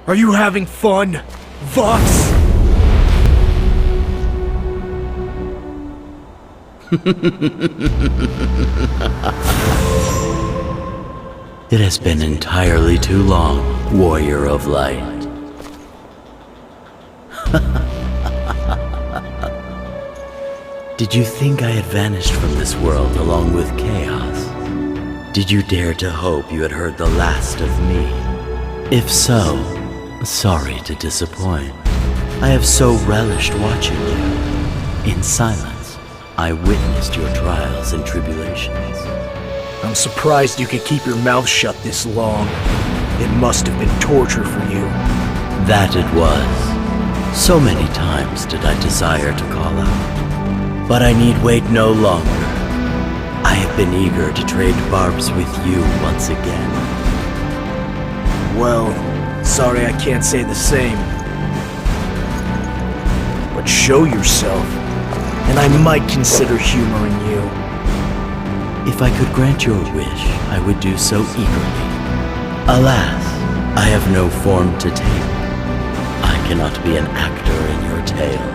Are you having fun, Vox? It has been entirely too long, Warrior of Light. Did you think I had vanished from this world along with chaos? Did you dare to hope you had heard the last of me? If so, sorry to disappoint. I have so relished watching you. In silence, I witnessed your trials and tribulations. I'm surprised you could keep your mouth shut this long. It must have been torture for you. That it was. So many times did I desire to call out. But I need wait no longer. I have been eager to trade barbs with you once again. Well, sorry I can't say the same. But show yourself, and I might consider humoring you. If I could grant your wish, I would do so eagerly. Alas, I have no form to take. I cannot be an actor in your tale.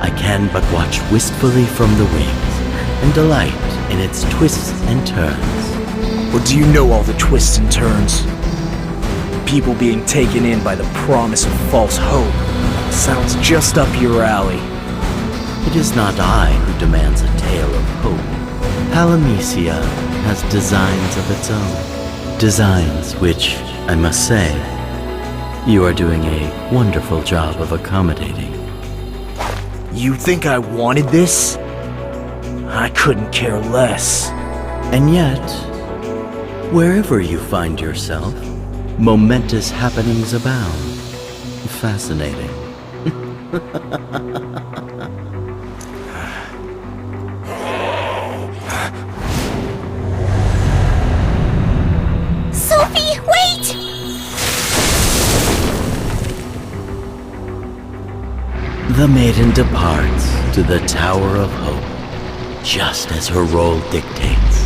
I can but watch wistfully from the wings and delight in its twists and turns. Or do you know all the twists and turns? People being taken in by the promise of false hope. Sounds just up your alley. It is not I who demands a tale of hope. Palamecia has designs of its own. Designs which, I must say, you are doing a wonderful job of accommodating. You think I wanted this? I couldn't care less. And yet, wherever you find yourself, momentous happenings abound. Fascinating. Sophie, wait! The maiden departs to the Tower of Hope, just as her role dictates.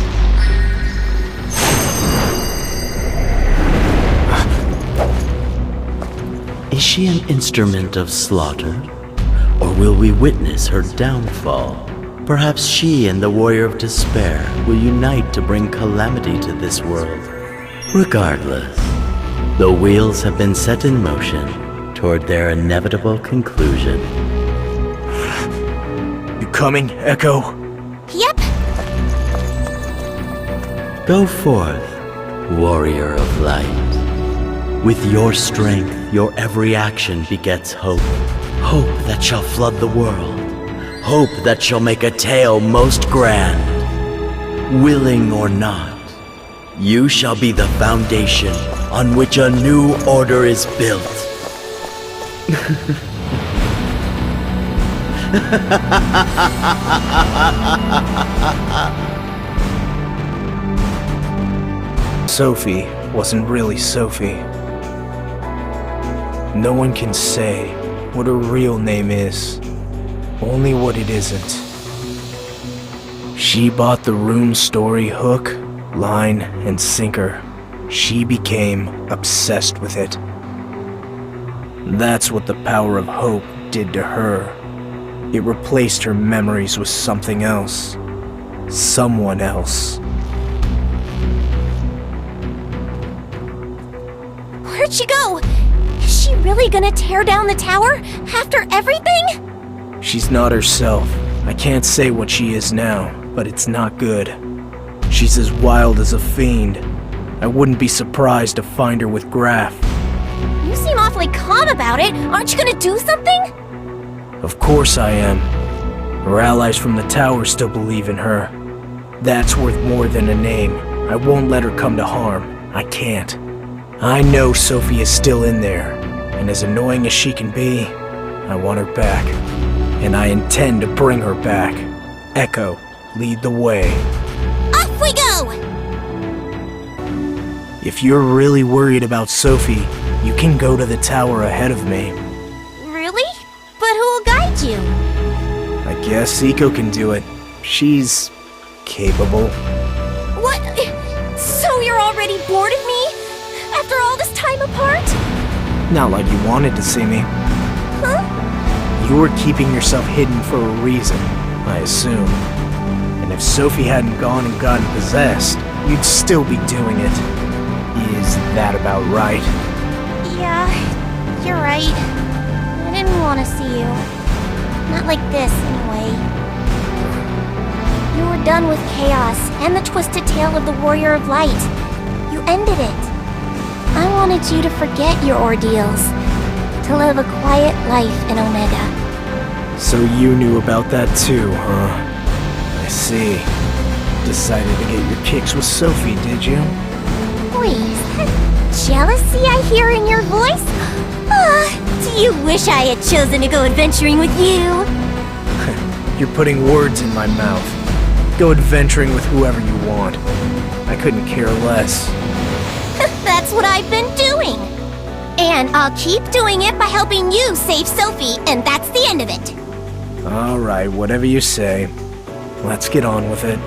Is she an instrument of slaughter, or will we witness her downfall? Perhaps she and the Warrior of Despair will unite to bring calamity to this world. Regardless, the wheels have been set in motion toward their inevitable conclusion. You coming, Echo? Yep. Go forth, Warrior of Light. With your strength, your every action begets hope. Hope that shall flood the world. Hope that shall make a tale most grand. Willing or not, you shall be the foundation on which a new order is built. Sophie wasn't really Sophie. No one can say what her real name is, only what it isn't. She bought the room story hook, line, and sinker. She became obsessed with it. That's what the power of hope did to her. It replaced her memories with something else. Someone else. Where'd she go? Is she really gonna tear down the tower after everything? She's not herself. I can't say what she is now, but it's not good. She's as wild as a fiend. I wouldn't be surprised to find her with Graf. You seem awfully calm about it. Aren't you gonna do something? Of course I am. Her allies from the tower still believe in her. That's worth more than a name. I won't let her come to harm. I can't. I know Sophie is still in there, and as annoying as she can be, I want her back. And I intend to bring her back. Echo, lead the way. Off we go! If you're really worried about Sophie, you can go to the tower ahead of me. Really? But who'll guide you? I guess Eiko can do it. She's capable. What? So you're already bored of me? After all this time apart? Not like you wanted to see me. Huh? You were keeping yourself hidden for a reason, I assume. And if Sophie hadn't gone and gotten possessed, you'd still be doing it. Is that about right? Yeah, you're right. I didn't want to see you. Not like this, anyway. You were done with chaos and the twisted tale of the Warrior of Light. You ended it. I wanted you to forget your ordeals, to live a quiet life in Omega. So you knew about that too, huh? I see. Decided to get your kicks with Sophie, did you? Wait, is that jealousy I hear in your voice? Do you wish I had chosen to go adventuring with you? You're putting words in my mouth. Go adventuring with whoever you want. I couldn't care less. That's what I've been doing. And I'll keep doing it by helping you save Sophie, and that's the end of it. Alright, whatever you say. Let's get on with it.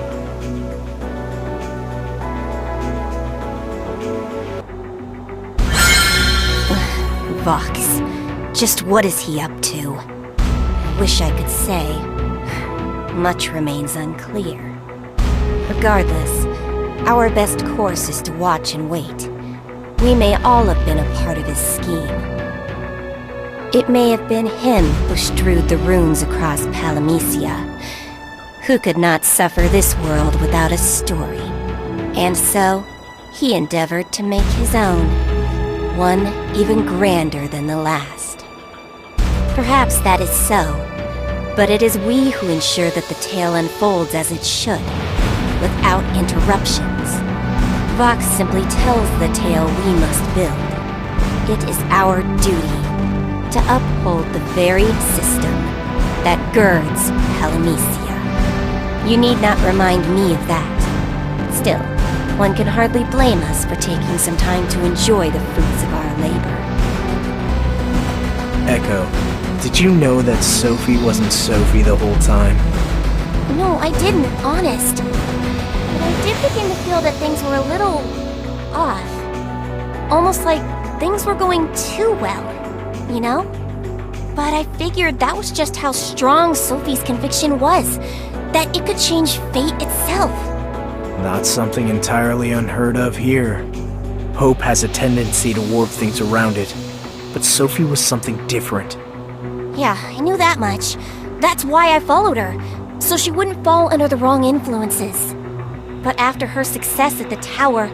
Vox, just what is he up to? I wish I could say. Much remains unclear. Regardless, our best course is to watch and wait. We may all have been a part of his scheme. It may have been him who strewed the runes across Palamecia, who could not suffer this world without a story. And so, he endeavored to make his own, one even grander than the last. Perhaps that is so, but it is we who ensure that the tale unfolds as it should, without interruptions. Vox simply tells the tale we must build. It is our duty to uphold the very system that girds Palamecia. You need not remind me of that. Still, one can hardly blame us for taking some time to enjoy the fruits of our labor. Echo, did you know that Sophie wasn't Sophie the whole time? No, I didn't, honest. But I did begin to feel that things were a little off. Almost like things were going too well, you know? But I figured that was just how strong Sophie's conviction was, that it could change fate itself. Not something entirely unheard of here. Hope has a tendency to warp things around it, but Sophie was something different. Yeah, I knew that much. That's why I followed her, so she wouldn't fall under the wrong influences. But after her success at the tower,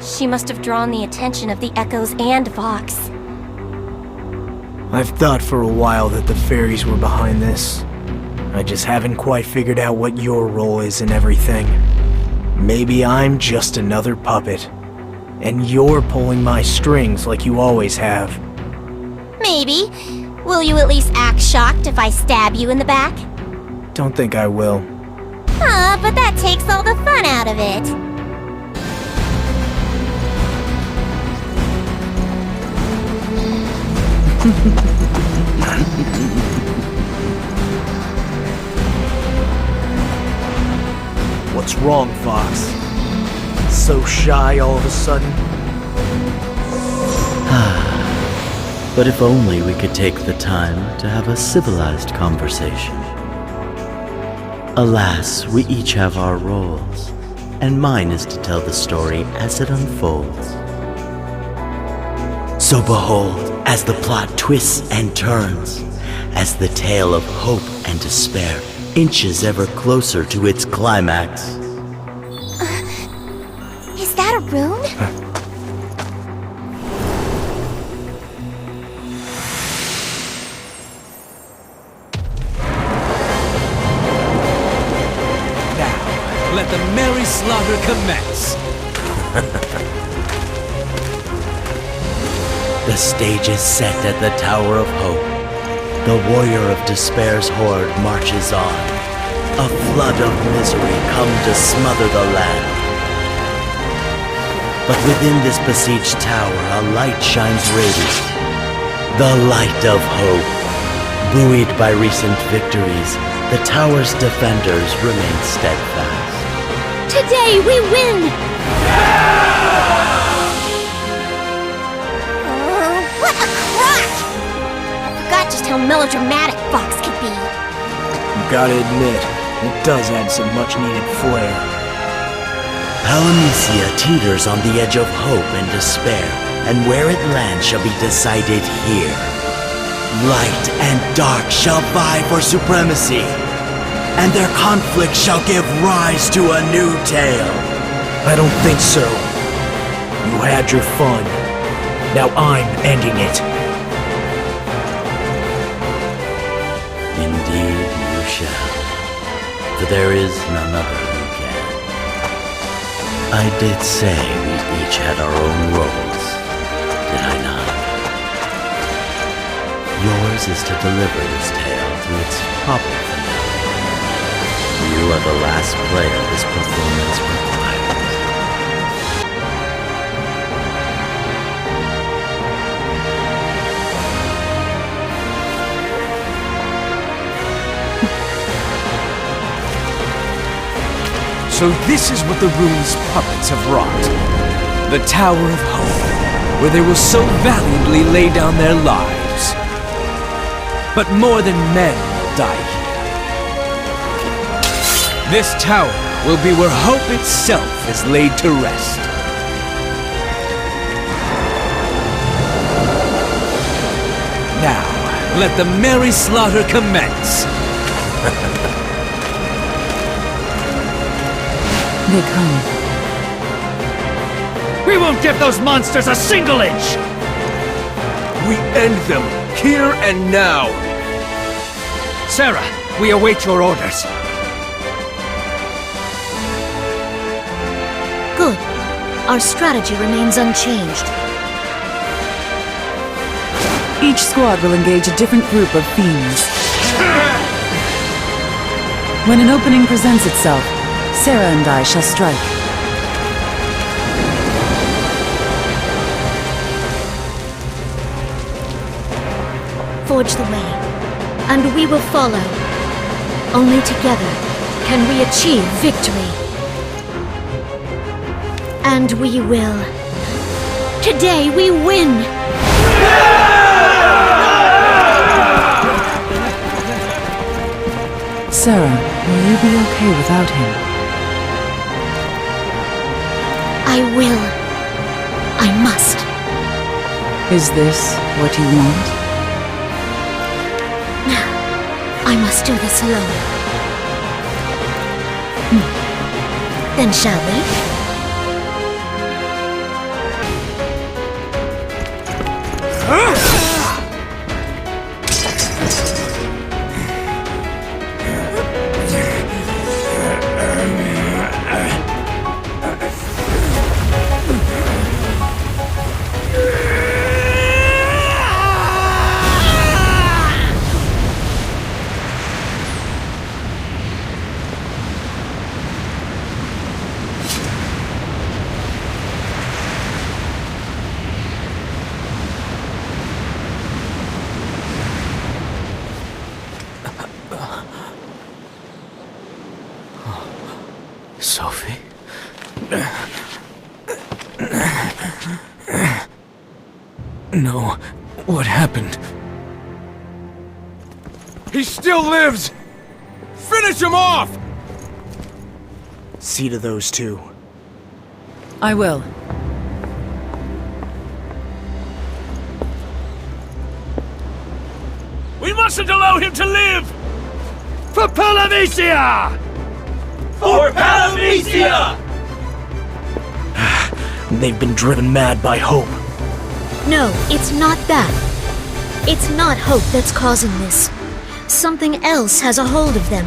she must have drawn the attention of the Echoes and Vox. I've thought for a while that the fairies were behind this. I just haven't quite figured out what your role is in everything. Maybe I'm just another puppet, and you're pulling my strings like you always have. Maybe. Will you at least act shocked if I stab you in the back? Don't think I will. But that takes all the fun out of it. What's wrong, Fox? So shy all of a sudden? But if only we could take the time to have a civilized conversation. Alas, we each have our roles, and mine is to tell the story as it unfolds. So behold, as the plot twists and turns, as the tale of hope and despair inches ever closer to its climax. Is that a rune? Now, let the merry slaughter commence. The stage is set at the Tower of Hope. The warrior of despair's horde marches on. A flood of misery come to smother the land. But within this besieged tower, a light shines radiant. The light of hope. Buoyed by recent victories, the tower's defenders remain steadfast. Today we win! What a just how melodramatic Fox can be. You gotta admit, it does add some much-needed flair. Palamisia teeters on the edge of hope and despair, and where it lands shall be decided here. Light and dark shall vie for supremacy, and their conflict shall give rise to a new tale. I don't think so. You had your fun. Now I'm ending it. Indeed you shall, for there is none other who can. I did say we each had our own roles, did I not? Yours is to deliver this tale to its proper finale. You are the last player this performance requires. So this is what the rune's puppets have wrought. The Tower of Hope, where they will so valiantly lay down their lives. But more than men will die here. This tower will be where hope itself is laid to rest. Now, let the merry slaughter commence. They come. We won't give those monsters a single inch! We end them, here and now. Sarah, we await your orders. Good. Our strategy remains unchanged. Each squad will engage a different group of fiends. When an opening presents itself, Sarah and I shall strike. Forge the way, and we will follow. Only together can we achieve victory. And we will. Today we win! Sarah, will you be okay without him? I will. I must. Is this what you want? I must do this alone. Then shall we? Sophie? No. What happened? He still lives! Finish him off! See to those two. I will. We mustn't allow him to live! For Palamisia! For Palamisia! They've been driven mad by hope. No, it's not that. It's not hope that's causing this. Something else has a hold of them.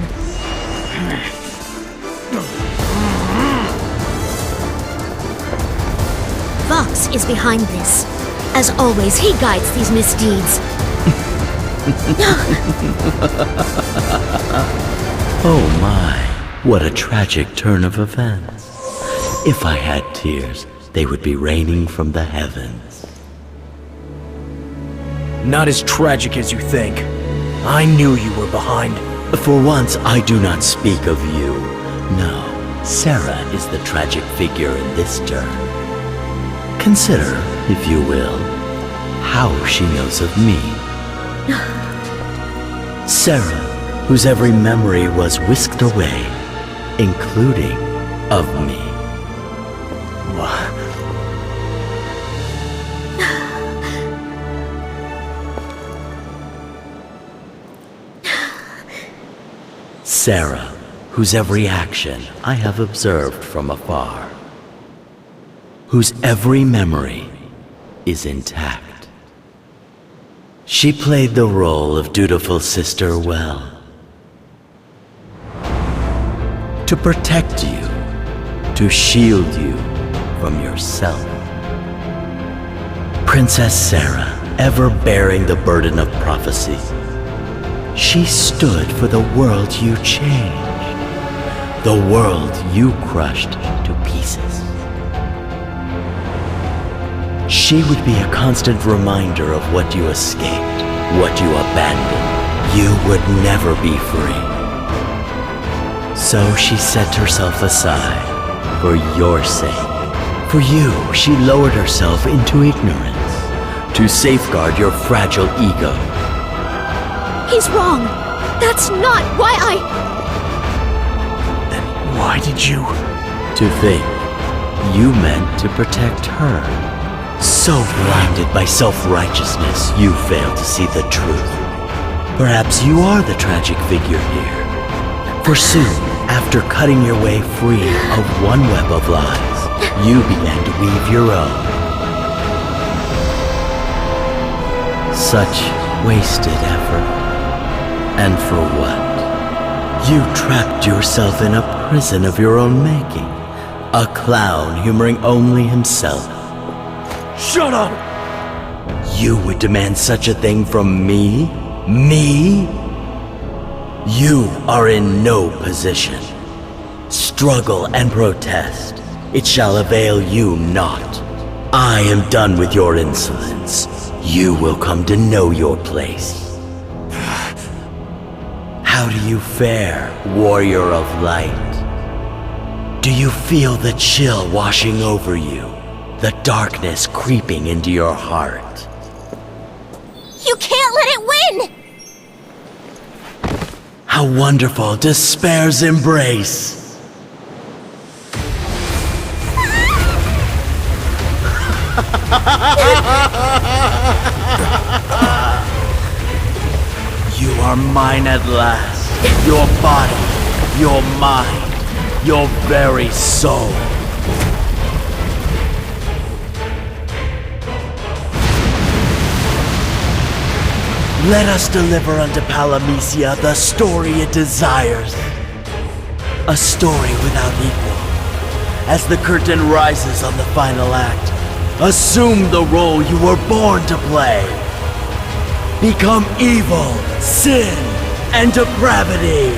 Vox is behind this. As always, he guides these misdeeds. Oh my, what a tragic turn of events. If I had tears, they would be raining from the heavens. Not as tragic as you think. I knew you were behind. For once, I do not speak of you. No, Sarah is the tragic figure in this turn. Consider, if you will, how she knows of me. Sarah, whose every memory was whisked away, including of me. Sarah, whose every action I have observed from afar, whose every memory is intact. She played the role of dutiful sister well. To protect you, to shield you from yourself. Princess Sarah, ever bearing the burden of prophecy, she stood for the world you changed, the world you crushed to pieces. She would be a constant reminder of what you escaped, what you abandoned. You would never be free. So she set herself aside for your sake. For you, she lowered herself into ignorance to safeguard your fragile ego. He's wrong. That's not why Then why did you? To think you meant to protect her. So blinded by self-righteousness, you fail to see the truth. Perhaps you are the tragic figure here. For soon, after cutting your way free of one web of lies, you began to weave your own. Such wasted effort. And for what? You trapped yourself in a prison of your own making. A clown humoring only himself. Shut up! You would demand such a thing from me? Me? You are in no position. Struggle and protest. It shall avail you not. I am done with your insolence. You will come to know your place. How do you fare, warrior of light? Do you feel the chill washing over you? The darkness creeping into your heart? You can't let it win! How wonderful despair's embrace! You are mine at last. Your body, your mind, your very soul. Let us deliver unto Palamecia the story it desires. A story without equal. As the curtain rises on the final act, assume the role you were born to play. Become evil, sin, and depravity.